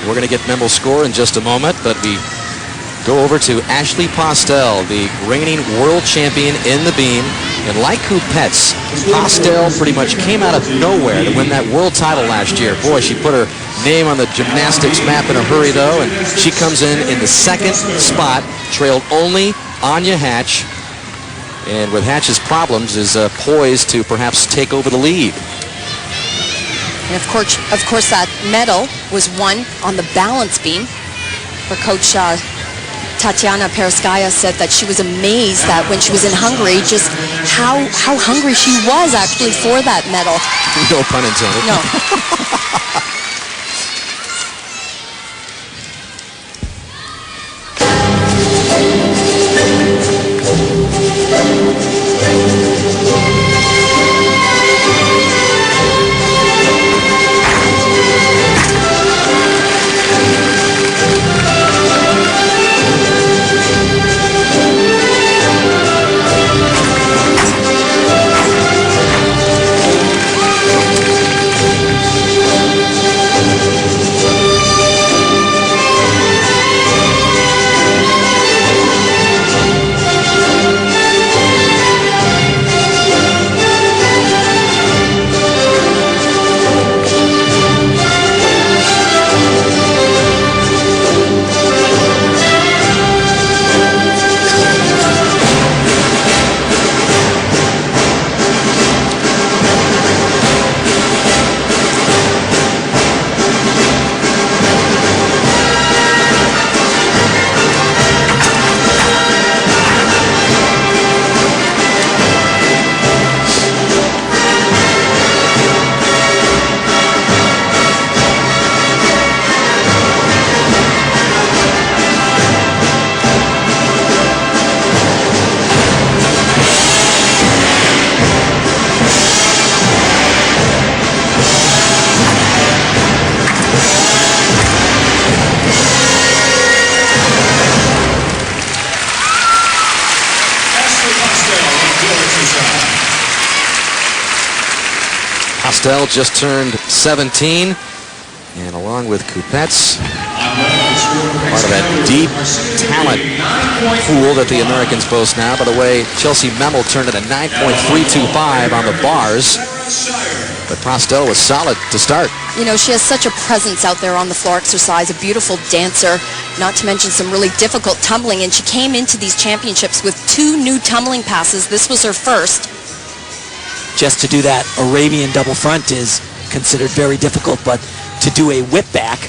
We're going to get Memmel's score in just a moment, but we go over to Ashley Postel, the reigning world champion in the beam. And like Kupets, Postel pretty much came out of nowhere to win that world title last year. Boy, she put her name on the gymnastics map in a hurry, though, and she comes in the second spot, trailed only Anya Hatch. And with Hatch's problems, is poised to perhaps take over the lead. And of course, that medal was won on the balance beam. Her coach, Tatiana Perovskaya, said that she was amazed that when she was in Hungary, just how hungry she was actually for that medal. No pun intended. No. Postel just turned 17, and along with Kupets, part of that deep talent pool that the Americans boast now. By the way, Chelsea Memmel turned in a 9.325 on the bars, but Postel was solid to start. You know, she has such a presence out there on the floor exercise, a beautiful dancer, not to mention some really difficult tumbling, and she came into these championships with 2 new tumbling passes. This was her first. Just to do that Arabian double front is considered very difficult, but to do a whip back,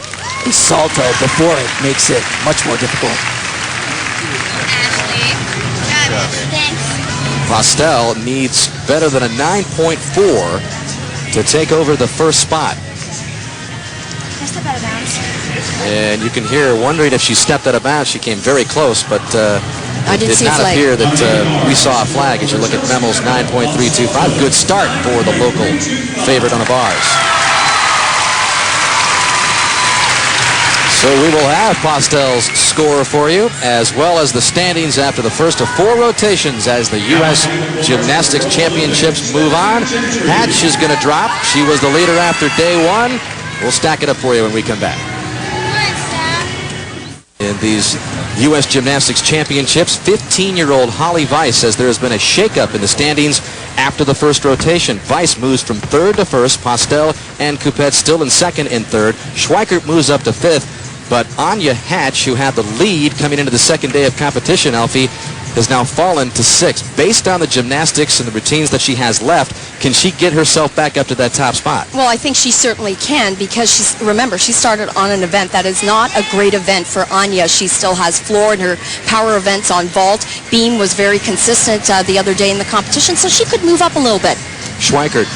a salto before it, makes it much more difficult. Postel needs better than a 9.4 to take over the first spot. And you can hear her wondering if she stepped out of bounds. She came very close, but I didn't it see did a not flag. appear that we saw a flag as you look at Memmel's 9.325. Good start for the local favorite on the bars. So we will have Postel's score for you, as well as the standings after the first of 4 rotations as the U.S. Gymnastics Championships move on. Hatch is going to drop. She was the leader after day 1. We'll stack it up for you when we come back. In these U.S. Gymnastics Championships, 15-year-old Holly Weiss says there has been a shakeup in the standings after the first rotation. Weiss moves from 3rd to 1st. Postel and Kupets still in 2nd and 3rd. Schweikert moves up to 5th. But Anya Hatch, who had the lead coming into the second day of competition, Alfie, has now fallen to 6th. Based on the gymnastics and the routines that she has left, can she get herself back up to that top spot? Well, I think she certainly can, because remember, she started on an event that is not a great event for Anya. She still has floor in her power events on vault. Beam was very consistent the other day in the competition, so she could move up a little bit. Schweikert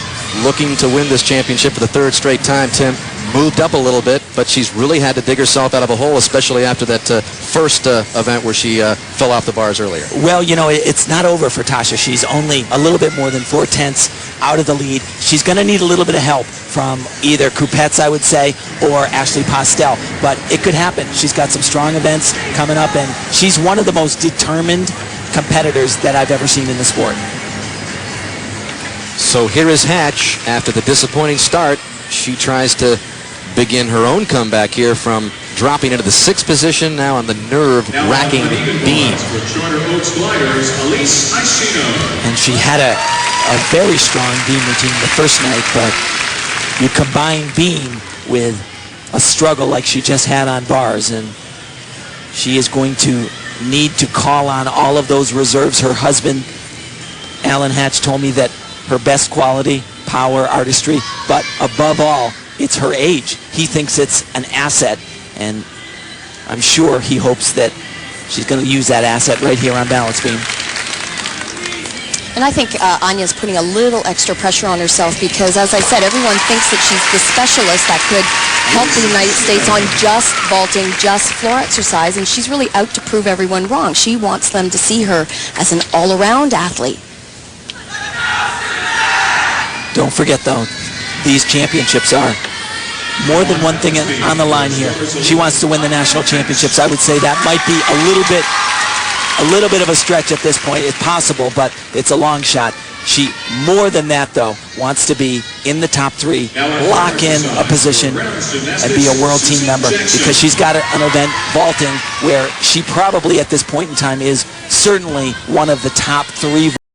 looking to win this championship for the 3rd straight time, Tim. Moved up a little bit, but she's really had to dig herself out of a hole, especially after that first event where she fell off the bars earlier. Well, you know, it's not over for Tasha. She's only a little bit more than 4/10 out of the lead. She's going to need a little bit of help from either Kupets, I would say, or Ashley Postel. But it could happen. She's got some strong events coming up, and she's one of the most determined competitors that I've ever seen in the sport. So here is Hatch after the disappointing start. She tries to begin her own comeback here from dropping into the 6th position now on the nerve-wracking beam. And she had a very strong beam routine the first night, but you combine beam with a struggle like she just had on bars, and she is going to need to call on all of those reserves. Her husband, Alan Hatch, told me that her best quality, power, artistry, but above all, it's her age. He thinks it's an asset, and I'm sure he hopes that she's going to use that asset right here on balance beam. And I think Anya's putting a little extra pressure on herself because, as I said, everyone thinks that she's the specialist that could help the United States on just vaulting, just floor exercise, and she's really out to prove everyone wrong. She wants them to see her as an all-around athlete. Don't forget, though, these championships are more than one thing on the line here. She wants to win the national championships. I would say that might be a little bit of a stretch at this point. It's possible, but it's a long shot. She, more than that, though, wants to be in the top 3, lock in a position, and be a world team member, because she's got an event, vaulting, where she probably at this point in time is certainly one of the top 3